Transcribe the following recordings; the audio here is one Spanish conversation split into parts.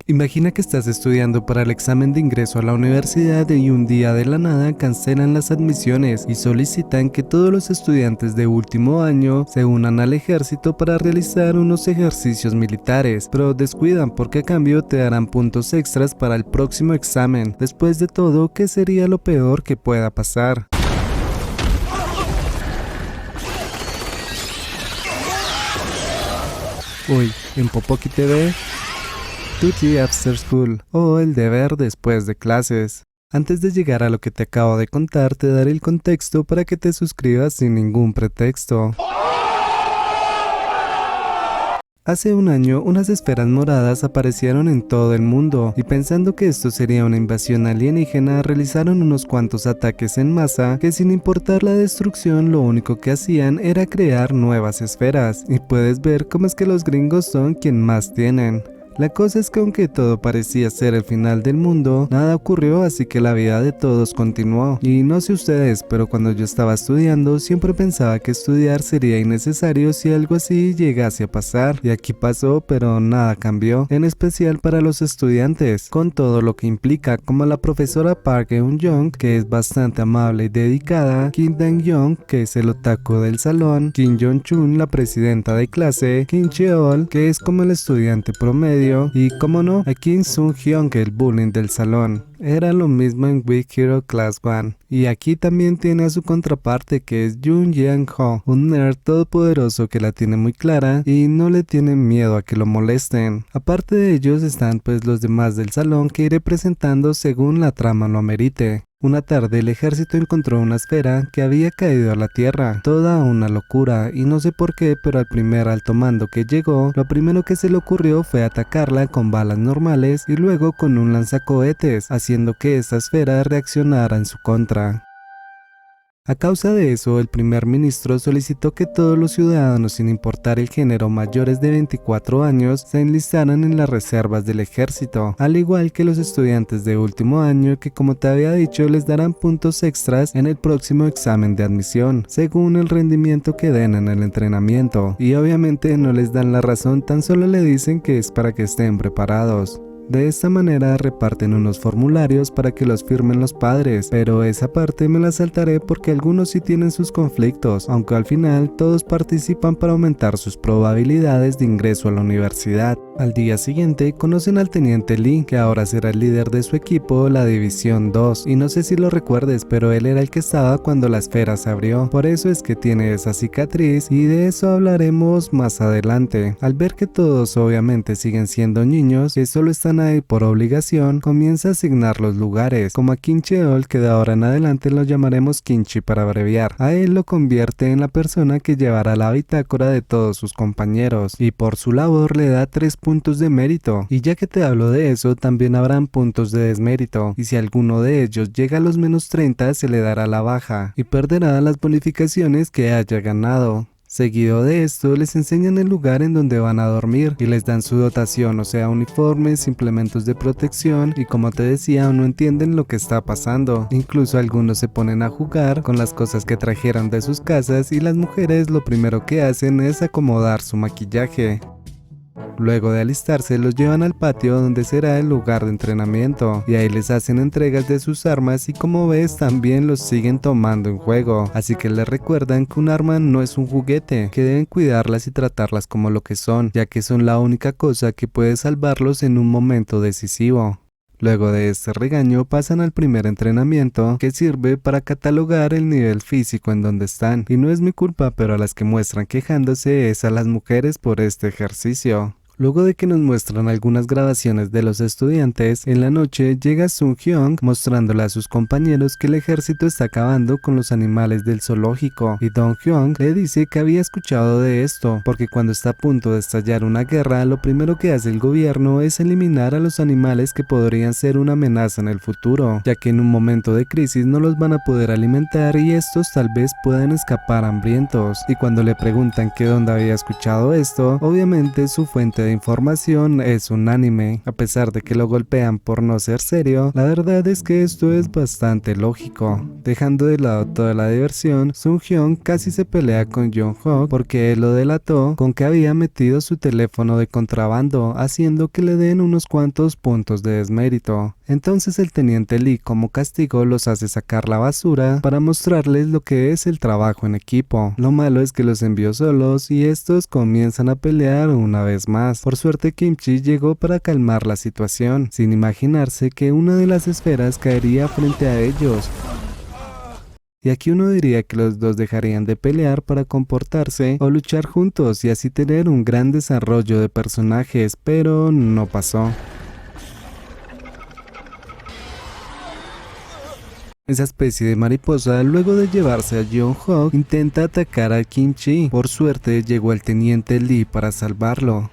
Imagina que estás estudiando para el examen de ingreso a la universidad y un día de la nada cancelan las admisiones y solicitan que todos los estudiantes de último año se unan al ejército para realizar unos ejercicios militares, pero descuidan porque a cambio te darán puntos extras para el próximo examen. Después de todo, ¿qué sería lo peor que pueda pasar? Hoy, en Popoki TV, Duty After School, o el deber después de clases. Antes de llegar a lo que te acabo de contar, te daré el contexto para que te suscribas sin ningún pretexto. Hace un año, unas esferas moradas aparecieron en todo el mundo, y pensando que esto sería una invasión alienígena, realizaron unos cuantos ataques en masa que, sin importar la destrucción, lo único que hacían era crear nuevas esferas, y puedes ver cómo es que los gringos son quien más tienen. La cosa es que aunque todo parecía ser el final del mundo, nada ocurrió, así que la vida de todos continuó. Y no sé ustedes, pero cuando yo estaba estudiando, siempre pensaba que estudiar sería innecesario si algo así llegase a pasar. Y aquí pasó, pero nada cambió, en especial para los estudiantes, con todo lo que implica, como la profesora Park Eun-young, que es bastante amable y dedicada, Kim Dang-young, que es el otaku del salón, Kim Jong-chun, la presidenta de clase, Kim Cheol, que es como el estudiante promedio, y como no, a Kim Sung-hyun, que el bullying del salón. Era lo mismo en Weak Hero Class 1. Y aquí también tiene a su contraparte, que es Jung Yang-ho, un nerd todopoderoso que la tiene muy clara y no le tiene miedo a que lo molesten. Aparte de ellos están pues los demás del salón que iré presentando según la trama lo amerite. Una tarde el ejército encontró una esfera que había caído a la tierra, toda una locura, y no sé por qué, pero al primer alto mando que llegó, lo primero que se le ocurrió fue atacarla con balas normales y luego con un lanzacohetes, haciendo que esta esfera reaccionara en su contra. A causa de eso, el primer ministro solicitó que todos los ciudadanos, sin importar el género, mayores de 24 años, se enlistaran en las reservas del ejército, al igual que los estudiantes de último año que, como te había dicho, les darán puntos extras en el próximo examen de admisión, según el rendimiento que den en el entrenamiento, y obviamente no les dan la razón, tan solo le dicen que es para que estén preparados. De esta manera reparten unos formularios para que los firmen los padres, pero esa parte me la saltaré porque algunos sí tienen sus conflictos, aunque al final todos participan para aumentar sus probabilidades de ingreso a la universidad. Al día siguiente conocen al teniente Lee, que ahora será el líder de su equipo, la división 2, y no sé si lo recuerdes, pero él era el que estaba cuando la esfera se abrió, por eso es que tiene esa cicatriz y de eso hablaremos más adelante. Al ver que todos obviamente siguen siendo niños, que solo están ahí por obligación, comienza a asignar los lugares, como a Kim Cheol, que de ahora en adelante lo llamaremos Kimchi para abreviar. A él lo convierte en la persona que llevará la bitácora de todos sus compañeros, y por su labor le da 3 puntos de mérito, y ya que te hablo de eso, también habrán puntos de desmérito, y si alguno de ellos llega a los menos 30 se le dará la baja, y perderá las bonificaciones que haya ganado. Seguido de esto, les enseñan el lugar en donde van a dormir y les dan su dotación, o sea, uniformes, implementos de protección, y como te decía, no entienden lo que está pasando. Incluso algunos se ponen a jugar con las cosas que trajeron de sus casas y las mujeres lo primero que hacen es acomodar su maquillaje. Luego de alistarse, los llevan al patio donde será el lugar de entrenamiento, y ahí les hacen entregas de sus armas y como ves también los siguen tomando en juego, así que les recuerdan que un arma no es un juguete, que deben cuidarlas y tratarlas como lo que son, ya que son la única cosa que puede salvarlos en un momento decisivo. Luego de este regaño pasan al primer entrenamiento, que sirve para catalogar el nivel físico en donde están, y no es mi culpa, pero a las que muestran quejándose es a las mujeres por este ejercicio. Luego de que nos muestran algunas grabaciones de los estudiantes, en la noche llega Sung-hyun mostrándole a sus compañeros que el ejército está acabando con los animales del zoológico, y Dong-hyun le dice que había escuchado de esto, porque cuando está a punto de estallar una guerra, lo primero que hace el gobierno es eliminar a los animales que podrían ser una amenaza en el futuro, ya que en un momento de crisis no los van a poder alimentar y estos tal vez puedan escapar hambrientos. Y cuando le preguntan que dónde había escuchado esto, obviamente su fuente de información es unánime. A pesar de que lo golpean por no ser serio, la verdad es que esto es bastante lógico. Dejando de lado toda la diversión, Sung-hyun casi se pelea con Jong-hok porque él lo delató con que había metido su teléfono de contrabando, haciendo que le den unos cuantos puntos de desmérito. Entonces el teniente Lee, como castigo, los hace sacar la basura para mostrarles lo que es el trabajo en equipo. Lo malo es que los envió solos y estos comienzan a pelear una vez más. Por suerte Kimchi llegó para calmar la situación, sin imaginarse que una de las esferas caería frente a ellos. Y aquí uno diría que los dos dejarían de pelear para comportarse o luchar juntos y así tener un gran desarrollo de personajes, pero no pasó. Esa especie de mariposa, luego de llevarse a Jong-hok, intenta atacar a Kimchi. Por suerte llegó el teniente Lee para salvarlo.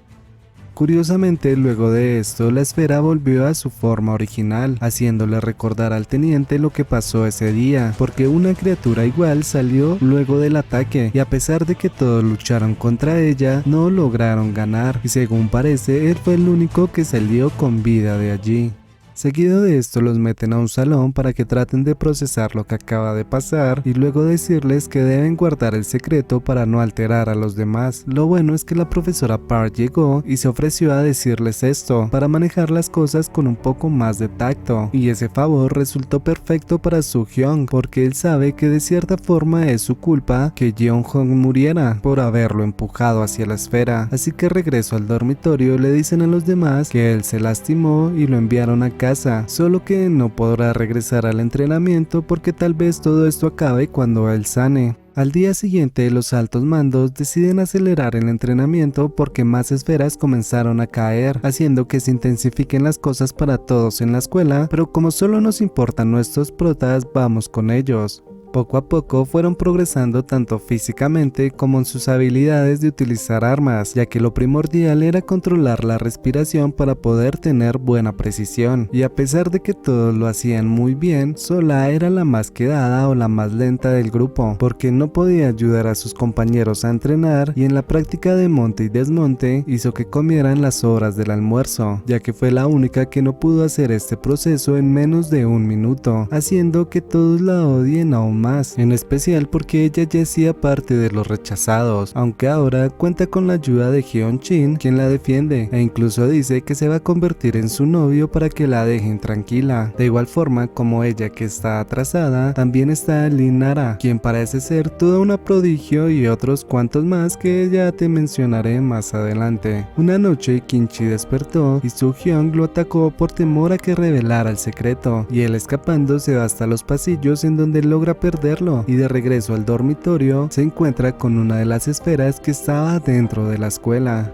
Curiosamente, luego de esto, la esfera volvió a su forma original, haciéndole recordar al teniente lo que pasó ese día, porque una criatura igual salió luego del ataque, y a pesar de que todos lucharon contra ella, no lograron ganar, y según parece, él fue el único que salió con vida de allí. Seguido de esto los meten a un salón para que traten de procesar lo que acaba de pasar y luego decirles que deben guardar el secreto para no alterar a los demás. Lo bueno es que la profesora Park llegó y se ofreció a decirles esto para manejar las cosas con un poco más de tacto, y ese favor resultó perfecto para Soo-hyun porque él sabe que de cierta forma es su culpa que Jeong-hok muriera por haberlo empujado hacia la esfera, así que regreso al dormitorio le dicen a los demás que él se lastimó y lo enviaron a casa, solo que no podrá regresar al entrenamiento porque tal vez todo esto acabe cuando él sane. Al día siguiente, los altos mandos deciden acelerar el entrenamiento porque más esferas comenzaron a caer, haciendo que se intensifiquen las cosas para todos en la escuela, pero como solo nos importan nuestros protas, vamos con ellos. Poco a poco fueron progresando tanto físicamente como en sus habilidades de utilizar armas, ya que lo primordial era controlar la respiración para poder tener buena precisión, y a pesar de que todos lo hacían muy bien, Sola era la más quedada o la más lenta del grupo, porque no podía ayudar a sus compañeros a entrenar y en la práctica de monte y desmonte hizo que comieran las horas del almuerzo, ya que fue la única que no pudo hacer este proceso en menos de un minuto, haciendo que todos la odien aún más, en especial porque ella ya hacía parte de los rechazados, aunque ahora cuenta con la ayuda de Hyun-jin, quien la defiende, e incluso dice que se va a convertir en su novio para que la dejen tranquila. De igual forma, como ella que está atrasada, también está Lin Nara, quien parece ser toda una prodigio y otros cuantos más que ya te mencionaré más adelante. Una noche Kimchi despertó y Soo-hyun lo atacó por temor a que revelara el secreto, y él escapando se va hasta los pasillos en donde logra perderlo, y de regreso al dormitorio se encuentra con una de las esferas que estaba dentro de la escuela.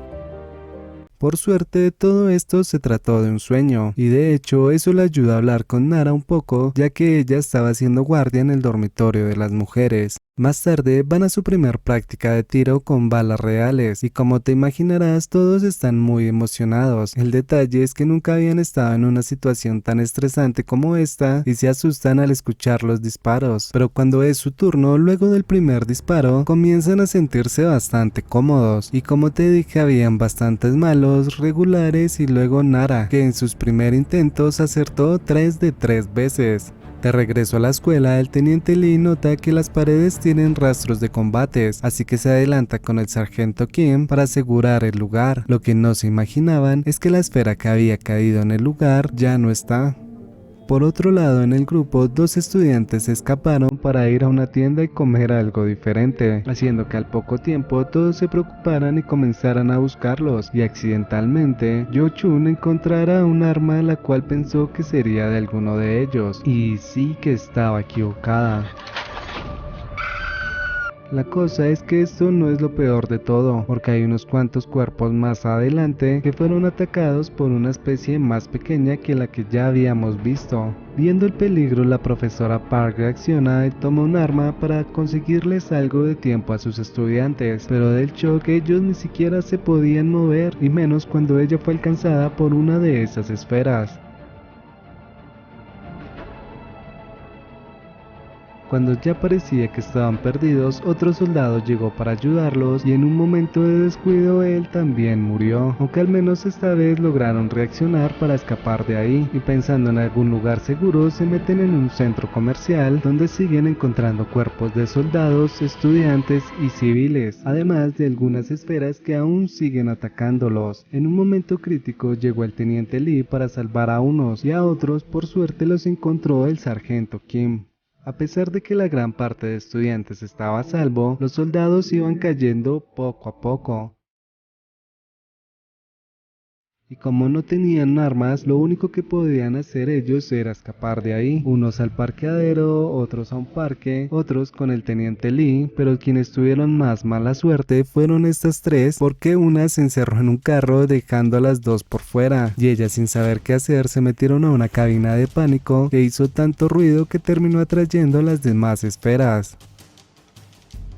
Por suerte, todo esto se trató de un sueño, y de hecho eso le ayuda a hablar con Nara un poco, ya que ella estaba haciendo guardia en el dormitorio de las mujeres. Más tarde van a su primer práctica de tiro con balas reales, y como te imaginarás todos están muy emocionados. El detalle es que nunca habían estado en una situación tan estresante como esta y se asustan al escuchar los disparos, pero cuando es su turno, luego del primer disparo, comienzan a sentirse bastante cómodos, y como te dije habían bastantes malos, regulares y luego Nara, que en sus primeros intentos acertó 3 de 3 veces. De regreso a la escuela, el teniente Lee nota que las paredes tienen rastros de combates, así que se adelanta con el sargento Kim para asegurar el lugar. Lo que no se imaginaban es que la esfera que había caído en el lugar ya no está. Por otro lado, en el grupo, dos estudiantes escaparon para ir a una tienda y comer algo diferente, haciendo que al poco tiempo todos se preocuparan y comenzaran a buscarlos, y accidentalmente, Yo-chun encontrara un arma la cual pensó que sería de alguno de ellos, y sí que estaba equivocada. La cosa es que esto no es lo peor de todo, porque hay unos cuantos cuerpos más adelante que fueron atacados por una especie más pequeña que la que ya habíamos visto. Viendo el peligro, la profesora Park reacciona y toma un arma para conseguirles algo de tiempo a sus estudiantes, pero del shock ellos ni siquiera se podían mover, y menos cuando ella fue alcanzada por una de esas esferas. Cuando ya parecía que estaban perdidos, otro soldado llegó para ayudarlos y en un momento de descuido él también murió, aunque al menos esta vez lograron reaccionar para escapar de ahí y pensando en algún lugar seguro se meten en un centro comercial donde siguen encontrando cuerpos de soldados, estudiantes y civiles, además de algunas esferas que aún siguen atacándolos. En un momento crítico llegó el teniente Lee para salvar a unos y a otros por suerte los encontró el sargento Kim. A pesar de que la gran parte de estudiantes estaba a salvo, los soldados iban cayendo poco a poco. Y como no tenían armas, lo único que podían hacer ellos era escapar de ahí. Unos al parqueadero, otros a un parque, otros con el teniente Lee, pero quienes tuvieron más mala suerte fueron estas tres, porque una se encerró en un carro dejando a las dos por fuera, y ellas sin saber qué hacer se metieron a una cabina de pánico que hizo tanto ruido que terminó atrayendo las demás esferas.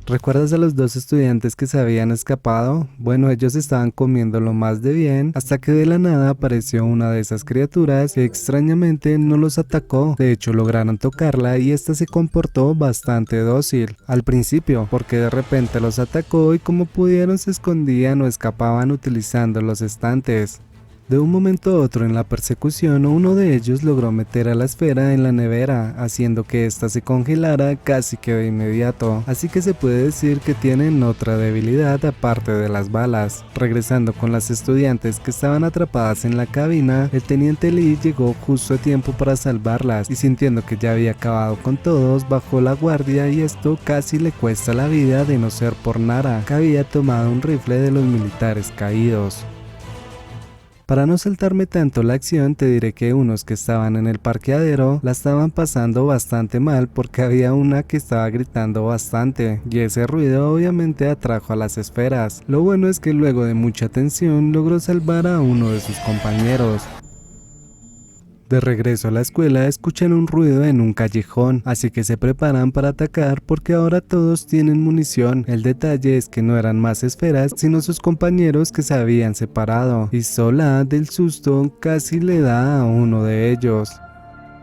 ¿Recuerdas a los dos estudiantes que se habían escapado? Bueno, ellos estaban comiendo lo más de bien hasta que de la nada apareció una de esas criaturas que extrañamente no los atacó. De hecho, lograron tocarla y esta se comportó bastante dócil al principio, porque de repente los atacó y como pudieron se escondían o escapaban utilizando los estantes. De un momento a otro en la persecución, uno de ellos logró meter a la esfera en la nevera, haciendo que ésta se congelara casi que de inmediato, así que se puede decir que tienen otra debilidad aparte de las balas. Regresando con las estudiantes que estaban atrapadas en la cabina, el teniente Lee llegó justo a tiempo para salvarlas y sintiendo que ya había acabado con todos, bajó la guardia y esto casi le cuesta la vida de no ser por Nara, que había tomado un rifle de los militares caídos. Para no saltarme tanto la acción, te diré que unos que estaban en el parqueadero la estaban pasando bastante mal porque había una que estaba gritando bastante y ese ruido obviamente atrajo a las esferas. Lo bueno es que luego de mucha tensión logró salvar a uno de sus compañeros. De regreso a la escuela escuchan un ruido en un callejón, así que se preparan para atacar porque ahora todos tienen munición. El detalle es que no eran más esferas, sino sus compañeros que se habían separado, y sola del susto casi le da a uno de ellos.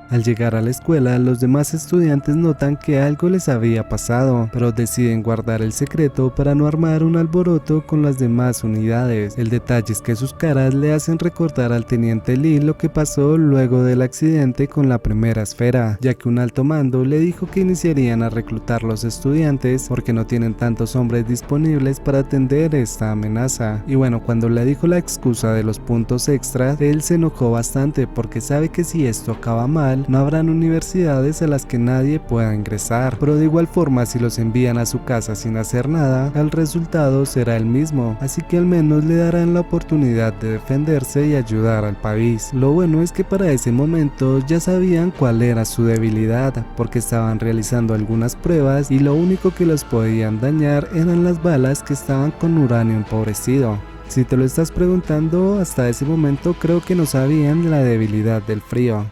Al llegar a la escuela, los demás estudiantes notan que algo les había pasado, pero deciden guardar el secreto para no armar un alboroto con las demás unidades. El detalle es que sus caras le hacen recordar al teniente Lee lo que pasó luego del accidente con la primera esfera, ya que un alto mando le dijo que iniciarían a reclutar los estudiantes porque no tienen tantos hombres disponibles para atender esta amenaza. Y bueno, cuando le dijo la excusa de los puntos extras, él se enojó bastante porque sabe que si esto acaba mal, no habrán universidades a las que nadie pueda ingresar, pero de igual forma si los envían a su casa sin hacer nada, el resultado será el mismo, así que al menos le darán la oportunidad de defenderse y ayudar al país. Lo bueno es que para ese momento ya sabían cuál era su debilidad, porque estaban realizando algunas pruebas y lo único que los podían dañar eran las balas que estaban con uranio empobrecido. Si te lo estás preguntando, hasta ese momento creo que no sabían la debilidad del frío.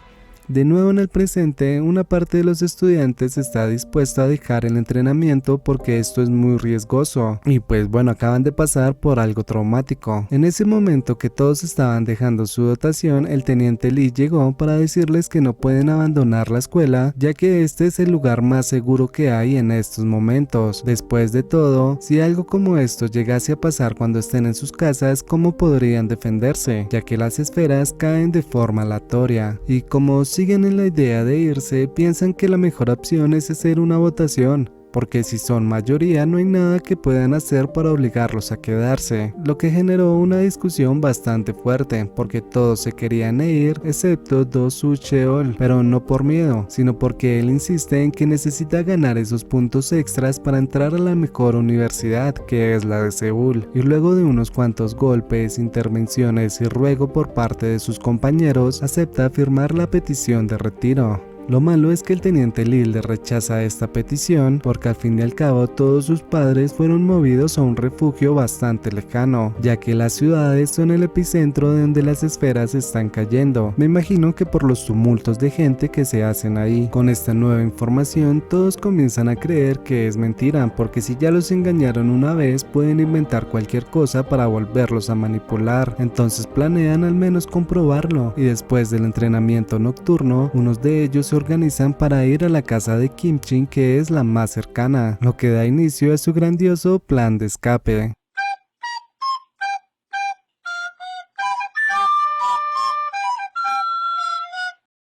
De nuevo en el presente, una parte de los estudiantes está dispuesta a dejar el entrenamiento porque esto es muy riesgoso y pues bueno, acaban de pasar por algo traumático. En ese momento que todos estaban dejando su dotación, el teniente Lee llegó para decirles que no pueden abandonar la escuela ya que este es el lugar más seguro que hay en estos momentos. Después de todo, si algo como esto llegase a pasar cuando estén en sus casas, ¿cómo podrían defenderse? Ya que las esferas caen de forma aleatoria y como siguen en la idea de irse, piensan que la mejor opción es hacer una votación, porque si son mayoría no hay nada que puedan hacer para obligarlos a quedarse, lo que generó una discusión bastante fuerte, porque todos se querían ir, excepto Do Soo Cheol, pero no por miedo, sino porque él insiste en que necesita ganar esos puntos extras para entrar a la mejor universidad, que es la de Seúl, y luego de unos cuantos golpes, intervenciones y ruego por parte de sus compañeros, acepta firmar la petición de retiro. Lo malo es que el teniente Lee le rechaza esta petición porque al fin y al cabo todos sus padres fueron movidos a un refugio bastante lejano, ya que las ciudades son el epicentro de donde las esferas están cayendo. Me imagino que por los tumultos de gente que se hacen ahí. Con esta nueva información todos comienzan a creer que es mentira, porque si ya los engañaron una vez pueden inventar cualquier cosa para volverlos a manipular, entonces planean al menos comprobarlo y después del entrenamiento nocturno unos de ellos se organizan para ir a la casa de Kim Chin, que es la más cercana, lo que da inicio a su grandioso plan de escape.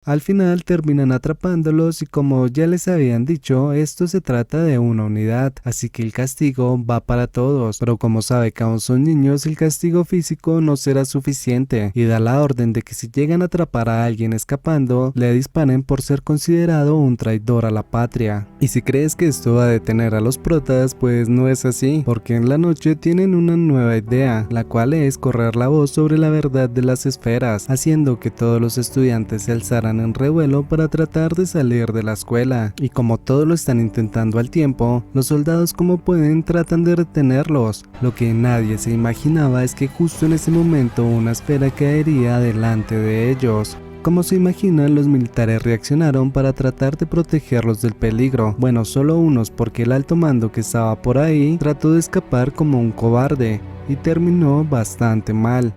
Al final terminan atrapándolos y como ya les habían dicho, esto se trata de una unidad, así que el castigo va para todos, pero como sabe que aún son niños, el castigo físico no será suficiente y da la orden de que si llegan a atrapar a alguien escapando, le disparen por ser considerado un traidor a la patria. Y si crees que esto va a detener a los protas, pues no es así, porque en la noche tienen una nueva idea, la cual es correr la voz sobre la verdad de las esferas, haciendo que todos los estudiantes se alzaran en revuelo para tratar de salir de la escuela, y como todos lo están intentando al tiempo, los soldados como pueden tratan de retenerlos. Lo que nadie se imaginaba es que justo en ese momento una esfera caería delante de ellos. Como se imaginan, los militares reaccionaron para tratar de protegerlos del peligro. Bueno, solo unos, porque el alto mando que estaba por ahí trató de escapar como un cobarde y terminó bastante mal.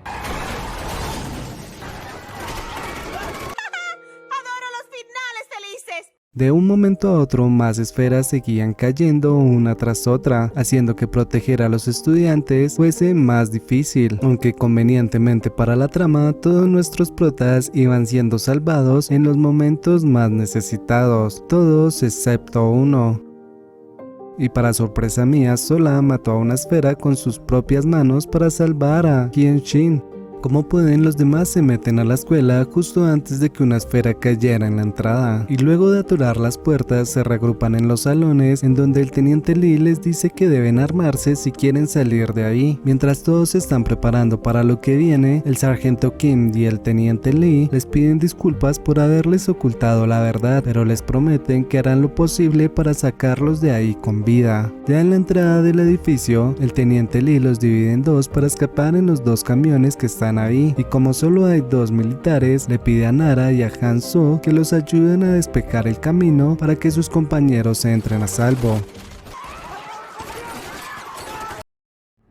De un momento a otro, más esferas seguían cayendo una tras otra, haciendo que proteger a los estudiantes fuese más difícil, aunque convenientemente para la trama, todos nuestros protas iban siendo salvados en los momentos más necesitados, todos excepto uno. Y para sorpresa mía, Sola mató a una esfera con sus propias manos para salvar a Kim Chin. Como pueden, los demás se meten a la escuela justo antes de que una esfera cayera en la entrada, y luego de aturar las puertas se reagrupan en los salones en donde el teniente Lee les dice que deben armarse si quieren salir de ahí. Mientras todos se están preparando para lo que viene, el sargento Kim y el teniente Lee les piden disculpas por haberles ocultado la verdad, pero les prometen que harán lo posible para sacarlos de ahí con vida. Ya en la entrada del edificio, el teniente Lee los divide en dos para escapar en los dos camiones que están ahí, y como solo hay dos militares, le pide a Nara y a Han Soo que los ayuden a despejar el camino para que sus compañeros entren a salvo.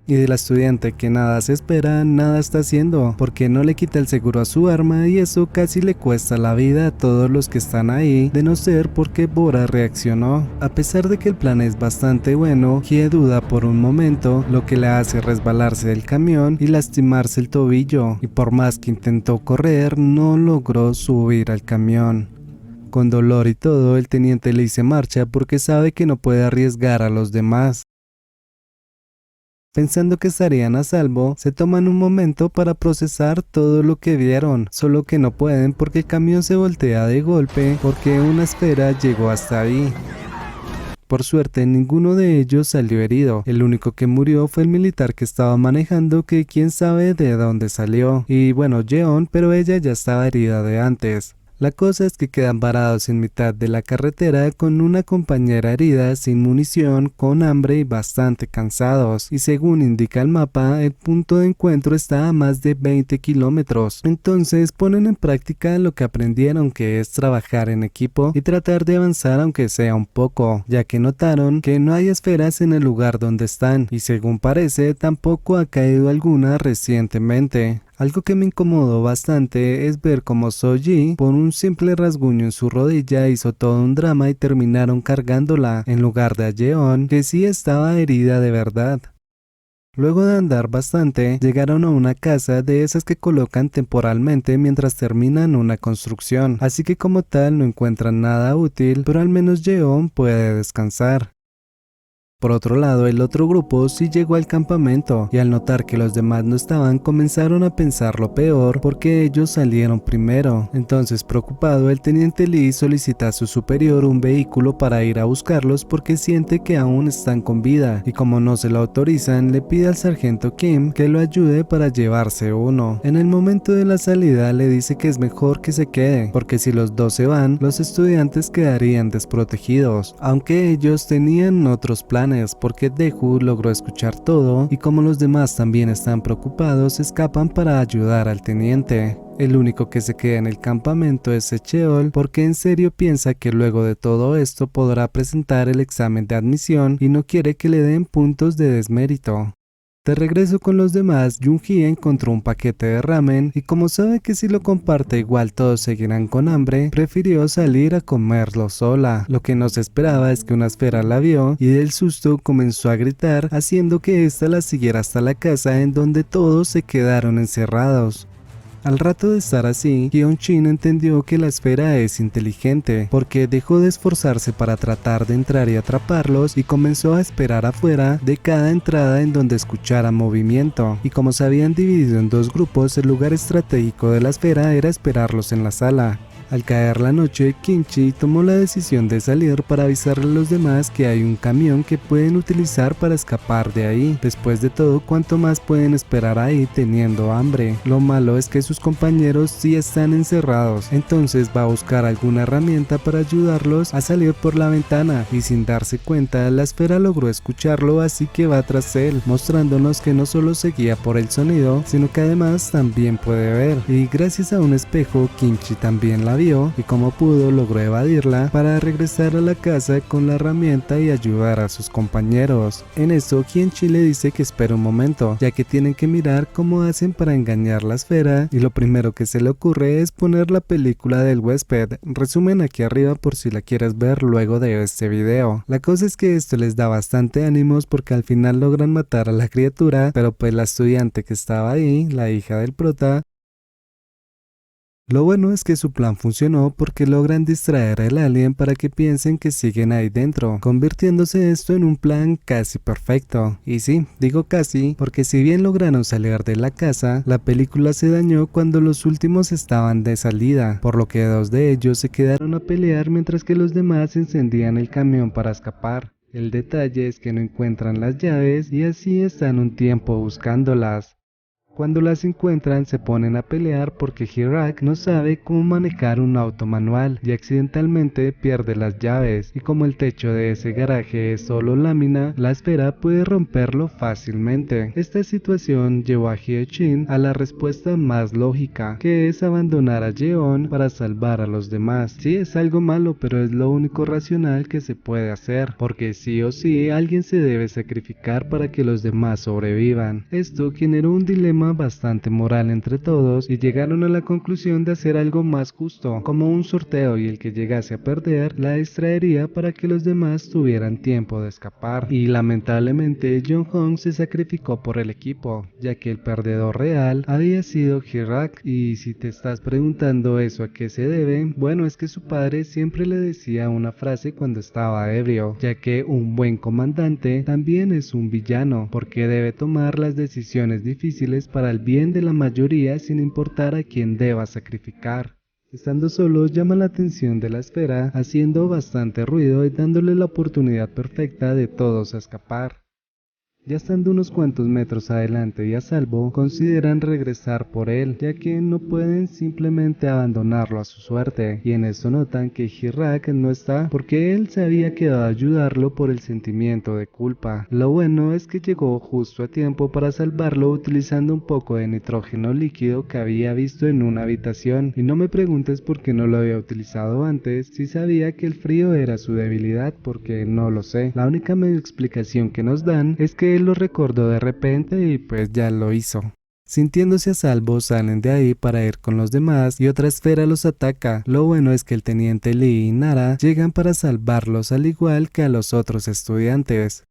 Y de la estudiante que nada se espera, nada está haciendo, porque no le quita el seguro a su arma y eso casi le cuesta la vida a todos los que están ahí, de no ser porque Bora reaccionó. A pesar de que el plan es bastante bueno, Hye duda por un momento, lo que le hace resbalarse del camión y lastimarse el tobillo, y por más que intentó correr, no logró subir al camión. Con dolor y todo, el teniente Lee se marcha porque sabe que no puede arriesgar a los demás. Pensando que estarían a salvo, se toman un momento para procesar todo lo que vieron, solo que no pueden porque el camión se voltea de golpe porque una esfera llegó hasta ahí. Por suerte, ninguno de ellos salió herido. El único que murió fue el militar que estaba manejando, que quién sabe de dónde salió. Y bueno, Jeon, pero ella ya estaba herida de antes. La cosa es que quedan varados en mitad de la carretera con una compañera herida, sin munición, con hambre y bastante cansados. Y según indica el mapa, el punto de encuentro está a más de 20 kilómetros. Entonces ponen en práctica lo que aprendieron, que es trabajar en equipo y tratar de avanzar aunque sea un poco, ya que notaron que no hay esferas en el lugar donde están, y según parece tampoco ha caído alguna recientemente. Algo que me incomodó bastante es ver cómo Soji, por un simple rasguño en su rodilla, hizo todo un drama y terminaron cargándola, en lugar de a Jeon, que sí estaba herida de verdad. Luego de andar bastante, llegaron a una casa de esas que colocan temporalmente mientras terminan una construcción, así que como tal no encuentran nada útil, pero al menos Jeon puede descansar. Por otro lado, el otro grupo sí llegó al campamento, y al notar que los demás no estaban, comenzaron a pensar lo peor porque ellos salieron primero. Entonces, preocupado, el teniente Lee solicita a su superior un vehículo para ir a buscarlos porque siente que aún están con vida, y como no se lo autorizan, le pide al sargento Kim que lo ayude para llevarse uno. En el momento de la salida le dice que es mejor que se quede, porque si los dos se van, los estudiantes quedarían desprotegidos, aunque ellos tenían otros planes, porque Daegu logró escuchar todo y como los demás también están preocupados, escapan para ayudar al teniente. El único que se queda en el campamento es Secheol, porque en serio piensa que luego de todo esto podrá presentar el examen de admisión y no quiere que le den puntos de desmérito. De regreso con los demás, Yoonhee encontró un paquete de ramen y como sabe que si lo comparte igual todos seguirán con hambre, prefirió salir a comerlo sola. Lo que no se esperaba es que una esfera la vio y del susto comenzó a gritar, haciendo que ésta la siguiera hasta la casa en donde todos se quedaron encerrados. Al rato de estar así, Hyun-Shin entendió que la esfera es inteligente, porque dejó de esforzarse para tratar de entrar y atraparlos y comenzó a esperar afuera de cada entrada en donde escuchara movimiento. Y como se habían dividido en dos grupos, el lugar estratégico de la esfera era esperarlos en la sala. Al caer la noche, Kimchi tomó la decisión de salir para avisarle a los demás que hay un camión que pueden utilizar para escapar de ahí. Después de todo, ¿cuánto más pueden esperar ahí teniendo hambre? Lo malo es que sus compañeros sí están encerrados, entonces va a buscar alguna herramienta para ayudarlos a salir por la ventana, y sin darse cuenta, la esfera logró escucharlo, así que va tras él, mostrándonos que no solo se guía por el sonido, sino que además también puede ver. Y gracias a un espejo, Kimchi también la vio y como pudo logró evadirla para regresar a la casa con la herramienta y ayudar a sus compañeros. En eso, Hyun-Shin le dice que espere un momento, ya que tienen que mirar cómo hacen para engañar la esfera, y lo primero que se le ocurre es poner la película del huésped. Resumen aquí arriba por si la quieres ver luego de este video. La cosa es que esto les da bastante ánimos porque al final logran matar a la criatura, pero pues la estudiante que estaba ahí, la hija del prota, lo bueno es que su plan funcionó porque logran distraer al alien para que piensen que siguen ahí dentro, convirtiéndose esto en un plan casi perfecto. Y sí, digo casi, porque si bien lograron salir de la casa, la película se dañó cuando los últimos estaban de salida, por lo que dos de ellos se quedaron a pelear mientras que los demás encendían el camión para escapar. El detalle es que no encuentran las llaves y así están un tiempo buscándolas. Cuando las encuentran se ponen a pelear porque Hirak no sabe cómo manejar un auto manual y accidentalmente pierde las llaves, y como el techo de ese garaje es solo lámina, la esfera puede romperlo fácilmente. Esta situación llevó a Hyun-Shin a la respuesta más lógica, que es abandonar a Jeon para salvar a los demás. Sí, es algo malo, pero es lo único racional que se puede hacer, porque sí o sí alguien se debe sacrificar para que los demás sobrevivan. Esto generó un dilema bastante moral entre todos y llegaron a la conclusión de hacer algo más justo, como un sorteo, y el que llegase a perder la extraería para que los demás tuvieran tiempo de escapar. Y lamentablemente Jong-Hong se sacrificó por el equipo, ya que el perdedor real había sido Hirak. Y si te estás preguntando eso a qué se debe, bueno, es que su padre siempre le decía una frase cuando estaba ebrio, ya que un buen comandante también es un villano, porque debe tomar las decisiones difíciles para el bien de la mayoría sin importar a quién deba sacrificar. Estando solo llama la atención de la esfera, haciendo bastante ruido y dándole la oportunidad perfecta de todos a escapar. Ya estando unos cuantos metros adelante y a salvo, consideran regresar por él, ya que no pueden simplemente abandonarlo a su suerte, y en eso notan que Hirak no está porque él se había quedado a ayudarlo por el sentimiento de culpa. Lo bueno es que llegó justo a tiempo para salvarlo utilizando un poco de nitrógeno líquido que había visto en una habitación, y no me preguntes por qué no lo había utilizado antes, si sabía que el frío era su debilidad, porque no lo sé. La única medio explicación que nos dan es que él lo recordó de repente y pues ya lo hizo. Sintiéndose a salvo, salen de ahí para ir con los demás y otra esfera los ataca. Lo bueno es que el teniente Lee y Nara llegan para salvarlos al igual que a los otros estudiantes.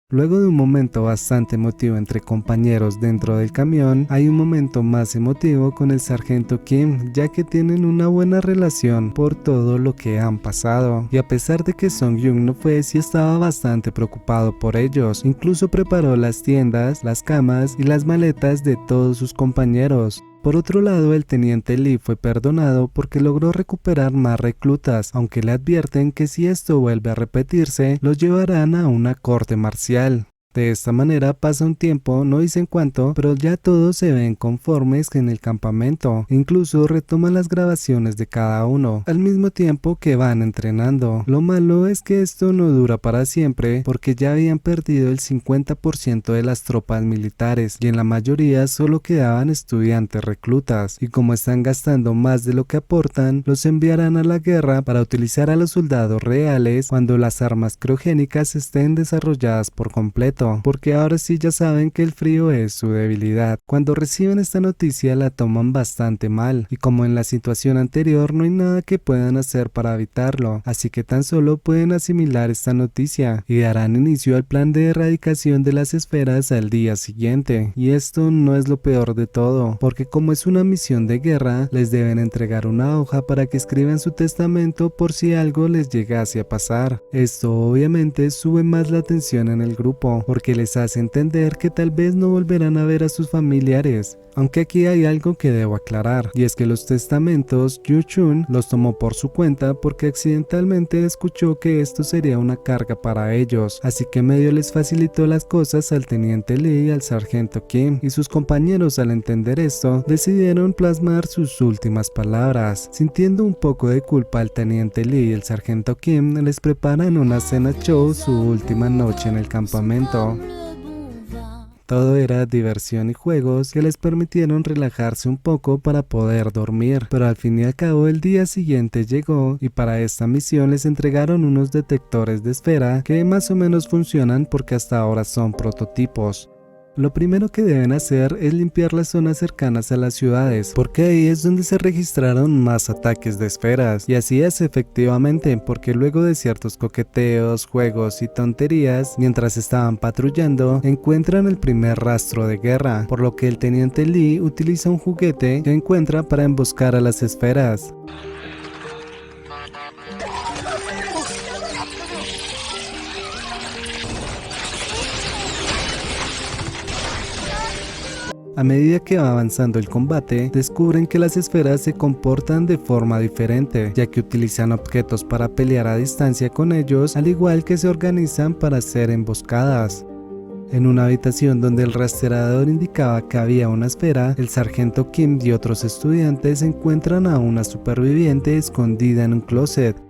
Luego de un momento bastante emotivo entre compañeros dentro del camión, hay un momento más emotivo con el sargento Kim, ya que tienen una buena relación por todo lo que han pasado. Y a pesar de que Song-Young no fue, sí estaba bastante preocupado por ellos. Incluso preparó las tiendas, las camas y las maletas de todos sus compañeros. Por otro lado, el teniente Lee fue perdonado porque logró recuperar más reclutas, aunque le advierten que si esto vuelve a repetirse, los llevarán a una corte marcial. De esta manera pasa un tiempo, no dicen cuánto, pero ya todos se ven conformes en el campamento. Incluso retoman las grabaciones de cada uno, al mismo tiempo que van entrenando. Lo malo es que esto no dura para siempre, porque ya habían perdido el 50% de las tropas militares, y en la mayoría solo quedaban estudiantes reclutas, y como están gastando más de lo que aportan, los enviarán a la guerra para utilizar a los soldados reales cuando las armas criogénicas estén desarrolladas por completo. momento, porque ahora sí ya saben que el frío es su debilidad. Cuando reciben esta noticia la toman bastante mal, y como en la situación anterior no hay nada que puedan hacer para evitarlo, así que tan solo pueden asimilar esta noticia y darán inicio al plan de erradicación de las esferas al día siguiente. Y esto no es lo peor de todo, porque como es una misión de guerra, les deben entregar una hoja para que escriban su testamento por si algo les llegase a pasar. Esto obviamente sube más la tensión en el grupo, porque les hace entender que tal vez no volverán a ver a sus familiares. Aunque aquí hay algo que debo aclarar, y es que los testamentos Yu-chun los tomó por su cuenta porque accidentalmente escuchó que esto sería una carga para ellos, así que medio les facilitó las cosas al teniente Lee y al sargento Kim, y sus compañeros al entender esto decidieron plasmar sus últimas palabras. Sintiendo un poco de culpa al teniente Lee y el sargento Kim les preparan una cena show su última noche en el campamento. Todo era diversión y juegos que les permitieron relajarse un poco para poder dormir, pero al fin y al cabo el día siguiente llegó y para esta misión les entregaron unos detectores de esfera que más o menos funcionan porque hasta ahora son prototipos. Lo primero que deben hacer es limpiar las zonas cercanas a las ciudades, porque ahí es donde se registraron más ataques de esferas. Y así es efectivamente, porque luego de ciertos coqueteos, juegos y tonterías, mientras estaban patrullando, encuentran el primer rastro de guerra, por lo que el teniente Lee utiliza un juguete que encuentra para emboscar a las esferas. A medida que va avanzando el combate, descubren que las esferas se comportan de forma diferente, ya que utilizan objetos para pelear a distancia con ellos, al igual que se organizan para ser emboscadas. En una habitación donde el rastreador indicaba que había una esfera, el sargento Kim y otros estudiantes encuentran a una superviviente escondida en un closet.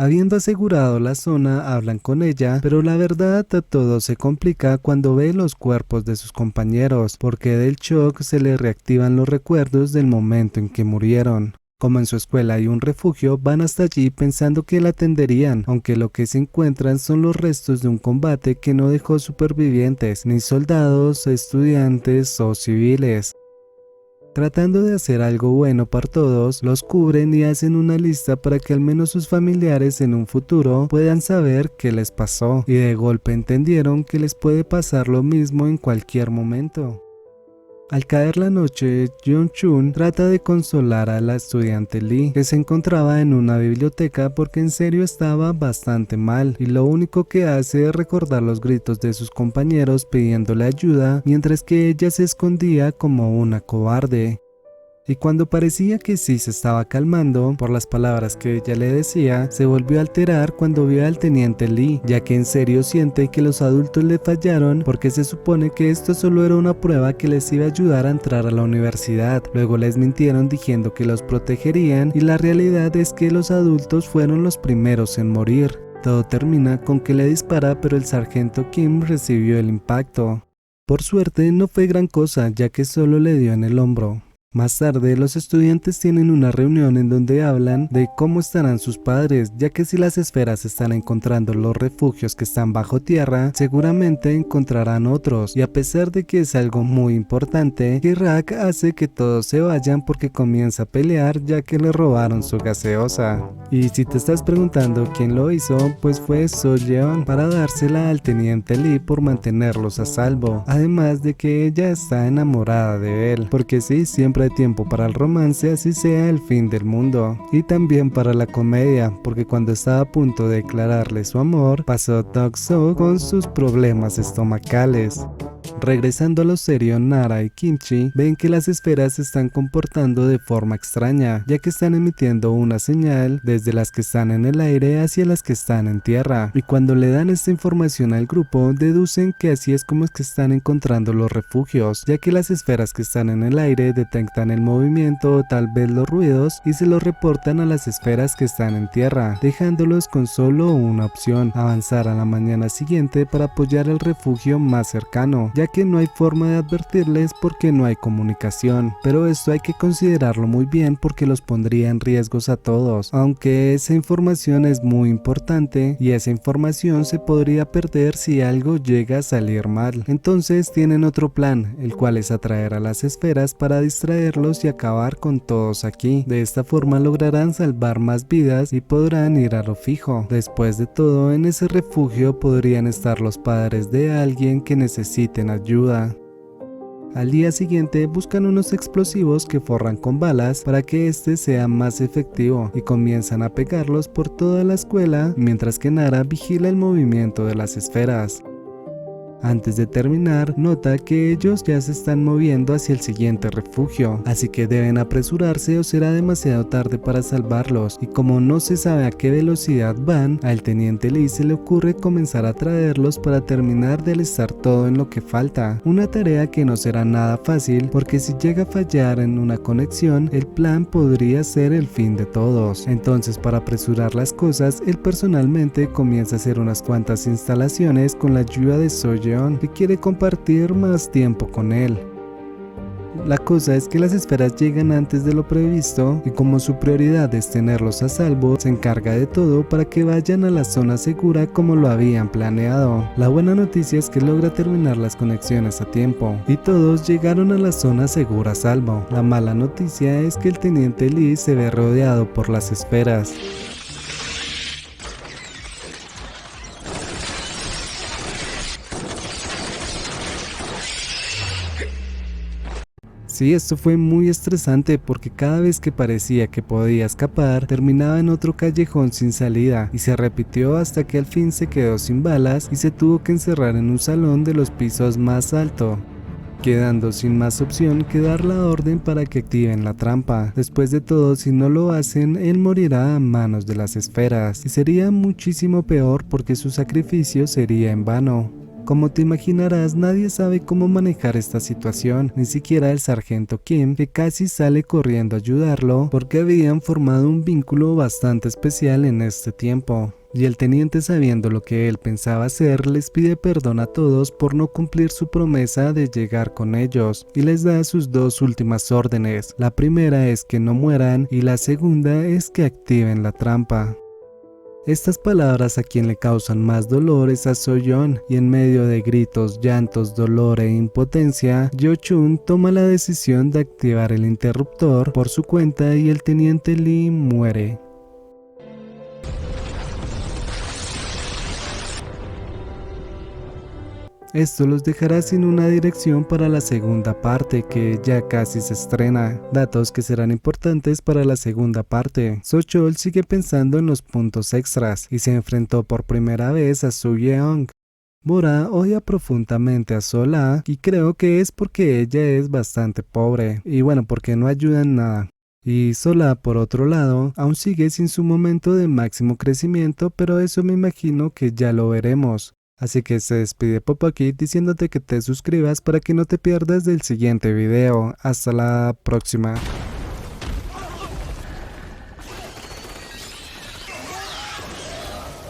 Habiendo asegurado la zona, hablan con ella, pero la verdad todo se complica cuando ve los cuerpos de sus compañeros, porque del shock se le reactivan los recuerdos del momento en que murieron. Como en su escuela hay un refugio, van hasta allí pensando que la atenderían, aunque lo que se encuentran son los restos de un combate que no dejó supervivientes, ni soldados, estudiantes o civiles. Tratando de hacer algo bueno para todos, los cubren y hacen una lista para que al menos sus familiares en un futuro puedan saber qué les pasó, y de golpe entendieron que les puede pasar lo mismo en cualquier momento. Al caer la noche, Jung-chun trata de consolar a la estudiante Lee, que se encontraba en una biblioteca porque en serio estaba bastante mal, y lo único que hace es recordar los gritos de sus compañeros pidiéndole ayuda, mientras que ella se escondía como una cobarde. Y cuando parecía que sí se estaba calmando por las palabras que ella le decía, se volvió a alterar cuando vio al teniente Lee, ya que en serio siente que los adultos le fallaron porque se supone que esto solo era una prueba que les iba a ayudar a entrar a la universidad. Luego les mintieron diciendo que los protegerían y la realidad es que los adultos fueron los primeros en morir. Todo termina con que le dispara, pero el sargento Kim recibió el impacto. Por suerte no fue gran cosa, ya que solo le dio en el hombro. Más tarde, los estudiantes tienen una reunión en donde hablan de cómo estarán sus padres, ya que si las esferas están encontrando los refugios que están bajo tierra, seguramente encontrarán otros, y a pesar de que es algo muy importante, Hirak hace que todos se vayan porque comienza a pelear ya que le robaron su gaseosa. Y si te estás preguntando quién lo hizo, pues fue So-yeon para dársela al teniente Lee por mantenerlos a salvo, además de que ella está enamorada de él, porque sí, siempre hay tiempo para el romance, así sea el fin del mundo, y también para la comedia, porque cuando estaba a punto de declararle su amor, pasó Deok-soo con sus problemas estomacales. Regresando a lo serio, Nara y Kimchi ven que las esferas se están comportando de forma extraña, ya que están emitiendo una señal desde las que están en el aire hacia las que están en tierra, y cuando le dan esta información al grupo, deducen que así es como es que están encontrando los refugios, ya que las esferas que están en el aire detectan el movimiento o tal vez los ruidos y se los reportan a las esferas que están en tierra, dejándolos con solo una opción: avanzar a la mañana siguiente para apoyar el refugio más cercano, ya que no hay forma de advertirles porque no hay comunicación, pero esto hay que considerarlo muy bien porque los pondría en riesgos a todos, aunque esa información es muy importante y esa información se podría perder si algo llega a salir mal. Entonces tienen otro plan, el cual es atraer a las esferas para distraerlos y acabar con todos aquí. De esta forma lograrán salvar más vidas y podrán ir a lo fijo. Después de todo, en ese refugio podrían estar los padres de alguien que necesiten ayuda. Al día siguiente buscan unos explosivos que forran con balas para que este sea más efectivo y comienzan a pegarlos por toda la escuela mientras que Nara vigila el movimiento de las esferas. Antes de terminar, nota que ellos ya se están moviendo hacia el siguiente refugio, así que deben apresurarse o será demasiado tarde para salvarlos, y como no se sabe a qué velocidad van, al teniente Lee se le ocurre comenzar a traerlos para terminar de alistar todo en lo que falta, una tarea que no será nada fácil porque si llega a fallar en una conexión, el plan podría ser el fin de todos. Entonces, para apresurar las cosas, él personalmente comienza a hacer unas cuantas instalaciones con la ayuda de Soyeon, que quiere compartir más tiempo con él. La cosa es que las esferas llegan antes de lo previsto y como su prioridad es tenerlos a salvo, se encarga de todo para que vayan a la zona segura como lo habían planeado. La buena noticia es que logra terminar las conexiones a tiempo y todos llegaron a la zona segura a salvo. La mala noticia es que el teniente Lee se ve rodeado por las esferas. Sí, esto fue muy estresante porque cada vez que parecía que podía escapar, terminaba en otro callejón sin salida y se repitió hasta que al fin se quedó sin balas y se tuvo que encerrar en un salón de los pisos más alto, quedando sin más opción que dar la orden para que activen la trampa. Después de todo, si no lo hacen, él morirá a manos de las esferas y sería muchísimo peor porque su sacrificio sería en vano. Como te imaginarás, nadie sabe cómo manejar esta situación, ni siquiera el sargento Kim, que casi sale corriendo a ayudarlo porque habían formado un vínculo bastante especial en este tiempo. Y el teniente, sabiendo lo que él pensaba hacer, les pide perdón a todos por no cumplir su promesa de llegar con ellos y les da sus dos últimas órdenes. La primera es que no mueran y la segunda es que activen la trampa. Estas palabras a quien le causan más dolor es a Soyeon, y en medio de gritos, llantos, dolor e impotencia, Yo-chun toma la decisión de activar el interruptor por su cuenta y el teniente Lee muere. Esto los dejará sin una dirección para la segunda parte, que ya casi se estrena. Datos que serán importantes para la segunda parte. So-chol sigue pensando en los puntos extras y se enfrentó por primera vez a Soo-yeong. Bora odia profundamente a Sola y creo que es porque ella es bastante pobre y bueno, porque no ayuda en nada. Y Sola, por otro lado, aún sigue sin su momento de máximo crecimiento, pero eso me imagino que ya lo veremos. Así que se despide Popokit diciéndote que te suscribas para que no te pierdas del siguiente video. Hasta la próxima.